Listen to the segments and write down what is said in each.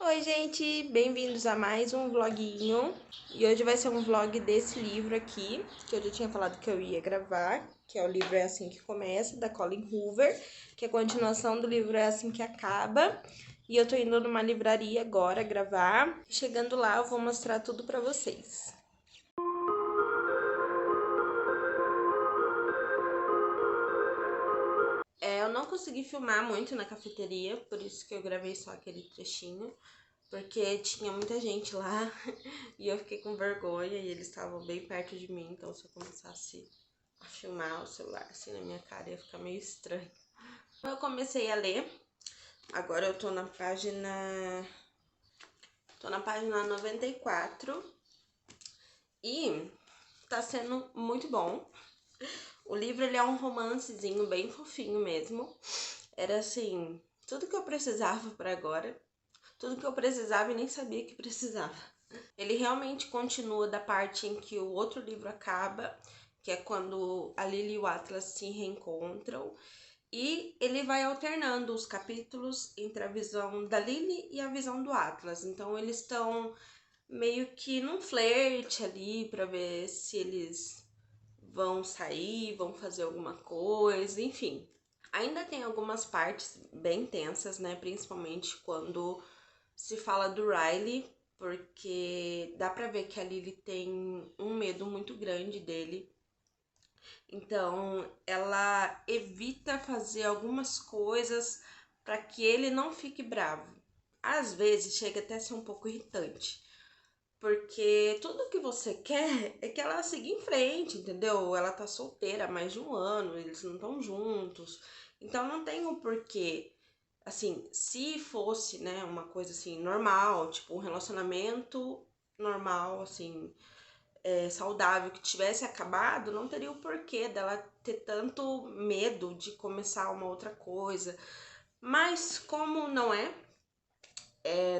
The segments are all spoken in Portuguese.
Oi, gente, bem-vindos a mais um vloguinho. E hoje vai ser um vlog desse livro aqui, que eu já tinha falado que eu ia gravar, que é o livro É Assim Que Começa, da Colleen Hoover, que é a continuação do livro É Assim Que Acaba. E eu tô indo numa livraria agora gravar. Chegando lá, eu vou mostrar tudo pra vocês. Eu não consegui filmar muito na cafeteria, por isso que eu gravei só aquele trechinho. Porque tinha muita gente lá e eu fiquei com vergonha e eles estavam bem perto de mim, então se eu começasse a filmar o celular assim na minha cara ia ficar meio estranho. Então eu comecei a ler, agora eu tô na página 94 e tá sendo muito bom. O livro ele é um romancezinho bem fofinho mesmo, era assim, tudo que eu precisava pra agora. Tudo que eu precisava e nem sabia que precisava. Ele realmente continua da parte em que o outro livro acaba, que é quando a Lily e o Atlas se reencontram. E ele vai alternando os capítulos entre a visão da Lily e a visão do Atlas. Então eles estão meio que num flerte ali para ver se eles vão sair, vão fazer alguma coisa, enfim. Ainda tem algumas partes bem tensas, né? Principalmente quando se fala do Riley, porque dá pra ver que a Lily tem um medo muito grande dele. Então, ela evita fazer algumas coisas para que ele não fique bravo. Às vezes chega até a ser um pouco irritante, porque tudo que você quer é que ela siga em frente, entendeu? Ela tá solteira há mais de um ano, eles não estão juntos. Então não tem o porquê. Assim, se fosse, né, uma coisa assim normal, tipo um relacionamento normal, assim, saudável que tivesse acabado, não teria o porquê dela ter tanto medo de começar uma outra coisa. Mas como não é,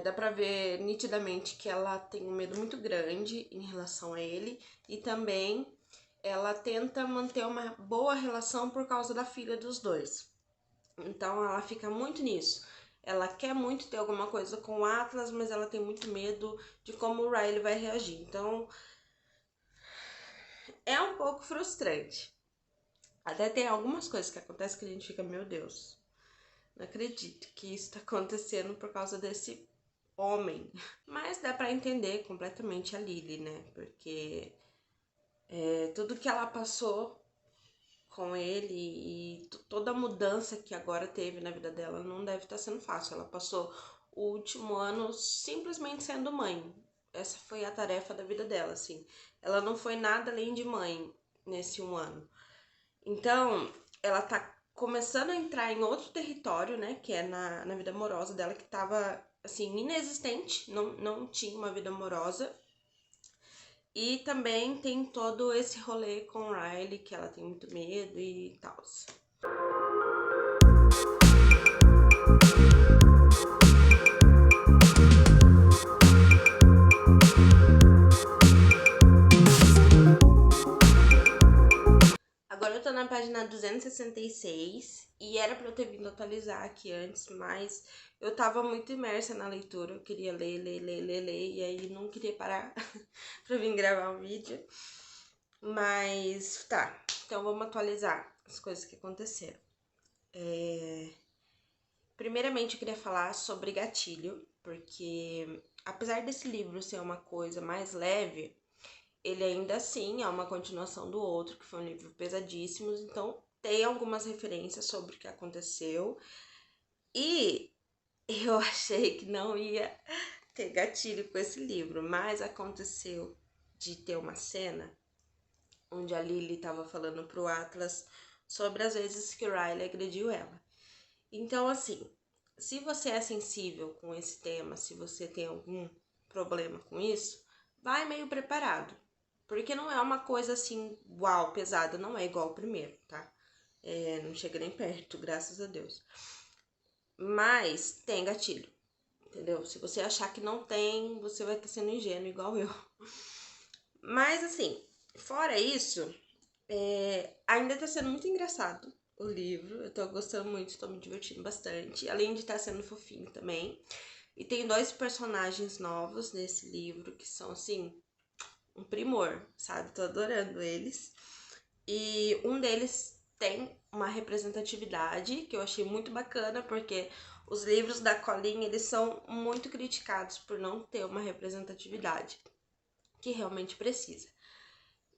dá pra ver nitidamente que ela tem um medo muito grande em relação a ele e também ela tenta manter uma boa relação por causa da filha dos dois. Então ela fica muito nisso. Ela quer muito ter alguma coisa com o Atlas, mas ela tem muito medo de como o Riley vai reagir. Então é um pouco frustrante. Até tem algumas coisas que acontecem que a gente fica, meu Deus, não acredito que isso tá acontecendo por causa desse homem. Mas dá pra entender completamente a Lily, né? Porque tudo que ela passou com ele e toda a mudança que agora teve na vida dela não deve estar sendo fácil. Ela passou o último ano simplesmente sendo mãe. Essa foi a tarefa da vida dela, assim. Ela não foi nada além de mãe nesse um ano. Então, ela tá começando a entrar em outro território, né? Que é na vida amorosa dela, que tava, assim, inexistente. Não tinha uma vida amorosa. E também tem todo esse rolê com o Riley, que ela tem muito medo e tal. Agora eu tô na página 266 e era pra eu ter vindo atualizar aqui antes, mas eu tava muito imersa na leitura, eu queria ler, e aí não queria parar pra vir gravar um vídeo. Mas tá, então vamos atualizar as coisas que aconteceram. Primeiramente eu queria falar sobre gatilho, porque apesar desse livro ser uma coisa mais leve, ele ainda assim é uma continuação do outro, que foi um livro pesadíssimo, então tem algumas referências sobre o que aconteceu. E eu achei que não ia ter gatilho com esse livro, mas aconteceu de ter uma cena onde a Lily estava falando pro Atlas sobre as vezes que o Riley agrediu ela. Então, assim, se você é sensível com esse tema, se você tem algum problema com isso, vai meio preparado. Porque não é uma coisa assim, uau, pesada, não é igual o primeiro, tá? Não chega nem perto, graças a Deus. Mas tem gatilho, entendeu? Se você achar que não tem, você vai estar sendo ingênuo igual eu. Mas assim, fora isso, ainda tá sendo muito engraçado o livro. Eu tô gostando muito, tô me divertindo bastante. Além de estar sendo fofinho também. E tem 2 personagens novos nesse livro que são, assim, um primor, sabe? Tô adorando eles. E um deles tem uma representatividade que eu achei muito bacana, porque os livros da Colleen, eles são muito criticados por não ter uma representatividade que realmente precisa.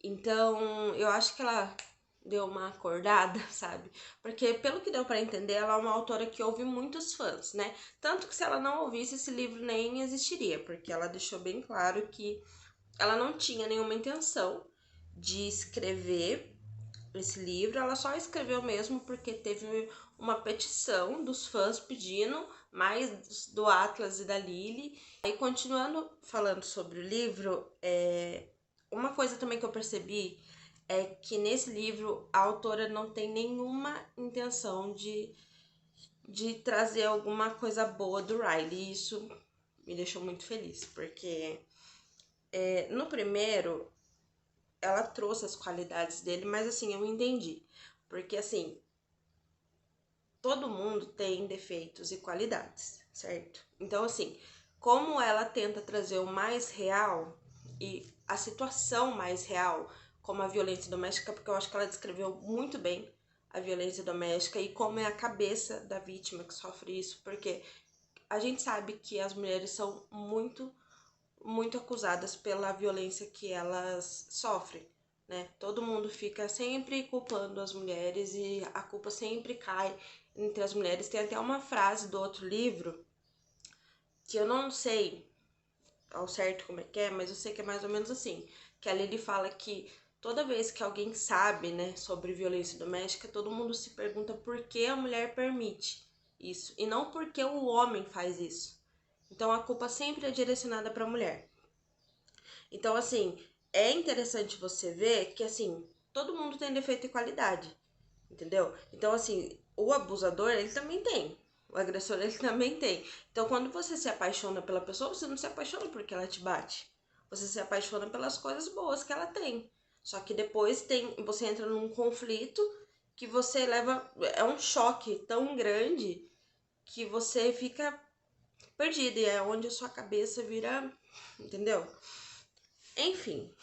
Então, eu acho que ela deu uma acordada, sabe? Porque, pelo que deu pra entender, ela é uma autora que ouve muitos fãs, né? Tanto que se ela não ouvisse, esse livro nem existiria, porque ela deixou bem claro que ela não tinha nenhuma intenção de escrever esse livro, ela só escreveu mesmo porque teve uma petição dos fãs pedindo mais do Atlas e da Lily. Aí, continuando falando sobre o livro, uma coisa também que eu percebi é que nesse livro a autora não tem nenhuma intenção de trazer alguma coisa boa do Riley. E isso me deixou muito feliz, porque no primeiro ela trouxe as qualidades dele, mas assim, eu entendi. Porque assim, todo mundo tem defeitos e qualidades, certo? Então assim, como ela tenta trazer o mais real e a situação mais real, como a violência doméstica, porque eu acho que ela descreveu muito bem a violência doméstica e como é a cabeça da vítima que sofre isso, porque a gente sabe que as mulheres são muito acusadas pela violência que elas sofrem, né? Todo mundo fica sempre culpando as mulheres e a culpa sempre cai entre as mulheres. Tem até uma frase do outro livro que eu não sei ao certo como é que é, mas eu sei que é mais ou menos assim, que a Lily fala que toda vez que alguém sabe, né, sobre violência doméstica, todo mundo se pergunta por que a mulher permite isso e não porque o homem faz isso. Então a culpa sempre é direcionada para a mulher. Então, assim, é interessante você ver que, assim, todo mundo tem defeito e qualidade, entendeu? Então, assim, o abusador, ele também tem. O agressor, ele também tem. Então, quando você se apaixona pela pessoa, você não se apaixona porque ela te bate. Você se apaixona pelas coisas boas que ela tem. Só que depois você entra num conflito que você leva. É um choque tão grande que você fica perdido. E é onde a sua cabeça vira. Entendeu? Enfim.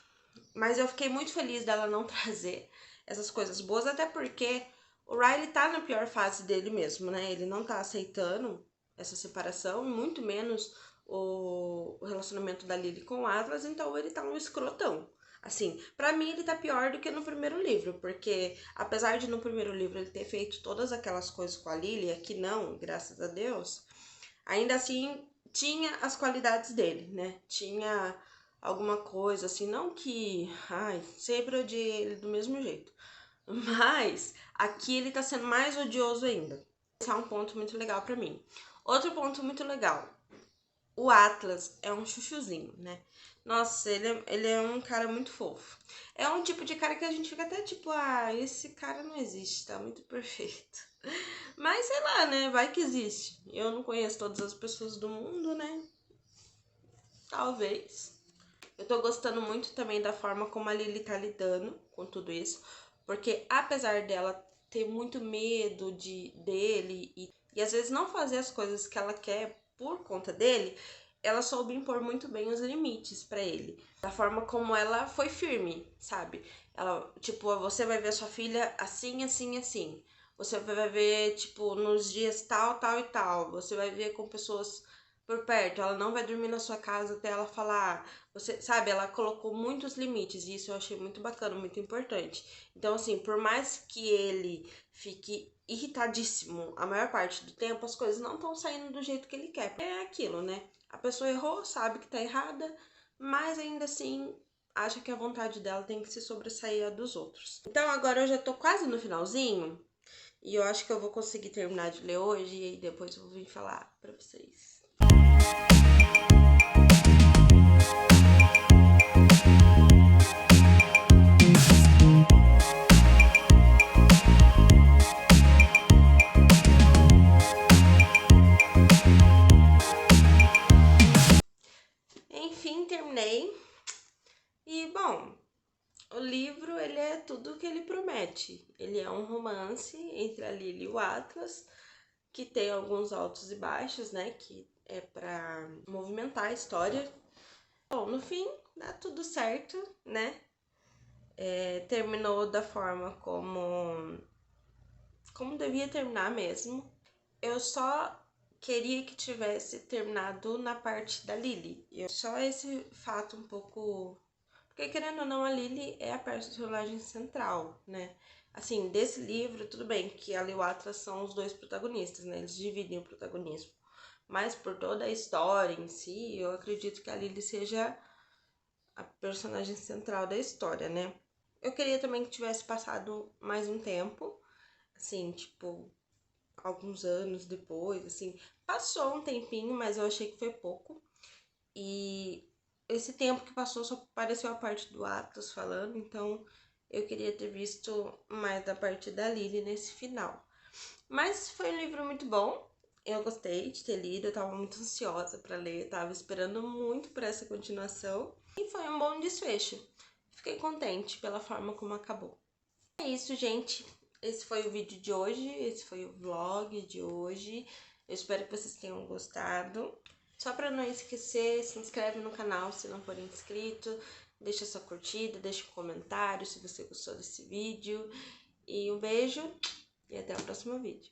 Mas eu fiquei muito feliz dela não trazer essas coisas boas, até porque o Riley tá na pior fase dele mesmo, né? Ele não tá aceitando essa separação, muito menos o relacionamento da Lily com o Atlas, então ele tá um escrotão. Assim, pra mim ele tá pior do que no primeiro livro, porque apesar de no primeiro livro ele ter feito todas aquelas coisas com a Lily, aqui não, graças a Deus, ainda assim tinha as qualidades dele, né? Tinha alguma coisa assim, não que, ai, sempre odiei ele do mesmo jeito, mas aqui ele tá sendo mais odioso ainda. Esse é um ponto muito legal pra mim. Outro ponto muito legal, o Atlas é um chuchuzinho, né? Nossa, ele é um cara muito fofo. É um tipo de cara que a gente fica até tipo, ah, esse cara não existe, tá muito perfeito. Mas sei lá, né? Vai que existe. Eu não conheço todas as pessoas do mundo, né? Talvez. Eu tô gostando muito também da forma como a Lily tá lidando com tudo isso. Porque apesar dela ter muito medo dele e às vezes não fazer as coisas que ela quer por conta dele, ela soube impor muito bem os limites pra ele. Da forma como ela foi firme, sabe? Ela, tipo, você vai ver sua filha assim, assim, assim. Você vai ver, tipo, nos dias tal, tal e tal. Você vai ver com pessoas por perto. Ela não vai dormir na sua casa até ela falar. Você, sabe, ela colocou muitos limites e isso eu achei muito bacana, muito importante. Então, assim, por mais que ele fique irritadíssimo a maior parte do tempo, as coisas não estão saindo do jeito que ele quer. É aquilo, né? A pessoa errou, sabe que tá errada, mas ainda assim acha que a vontade dela tem que se sobressair a dos outros. Então agora eu já tô quase no finalzinho e eu acho que eu vou conseguir terminar de ler hoje e aí depois eu vou vir falar pra vocês. Enfim, terminei. E bom, o livro, ele é tudo o que ele promete. Ele é um romance entre a Lily e o Atlas, que tem alguns altos e baixos, né? Que é pra movimentar a história. Bom, no fim, dá tudo certo, né? Terminou da forma como devia terminar mesmo. Eu só queria que tivesse terminado na parte da Lily. Só esse fato um pouco... Porque, querendo ou não, a Lily é a personagem central, né? Assim, desse livro, tudo bem que ela e o Atlas são os dois protagonistas, né? Eles dividem o protagonismo. Mas por toda a história em si, eu acredito que a Lily seja a personagem central da história, né? Eu queria também que tivesse passado mais um tempo, assim, tipo, alguns anos depois, assim. Passou um tempinho, mas eu achei que foi pouco. E esse tempo que passou só apareceu a parte do Atlas falando, então eu queria ter visto mais da parte da Lily nesse final. Mas foi um livro muito bom, eu gostei de ter lido, eu tava muito ansiosa pra ler, tava esperando muito por essa continuação. E foi um bom desfecho. Fiquei contente pela forma como acabou. É isso, gente. Esse foi o vídeo de hoje, esse foi o vlog de hoje. Eu espero que vocês tenham gostado. Só para não esquecer, se inscreve no canal se não for inscrito. Deixa sua curtida, deixa um comentário se você gostou desse vídeo. E um beijo e até o próximo vídeo.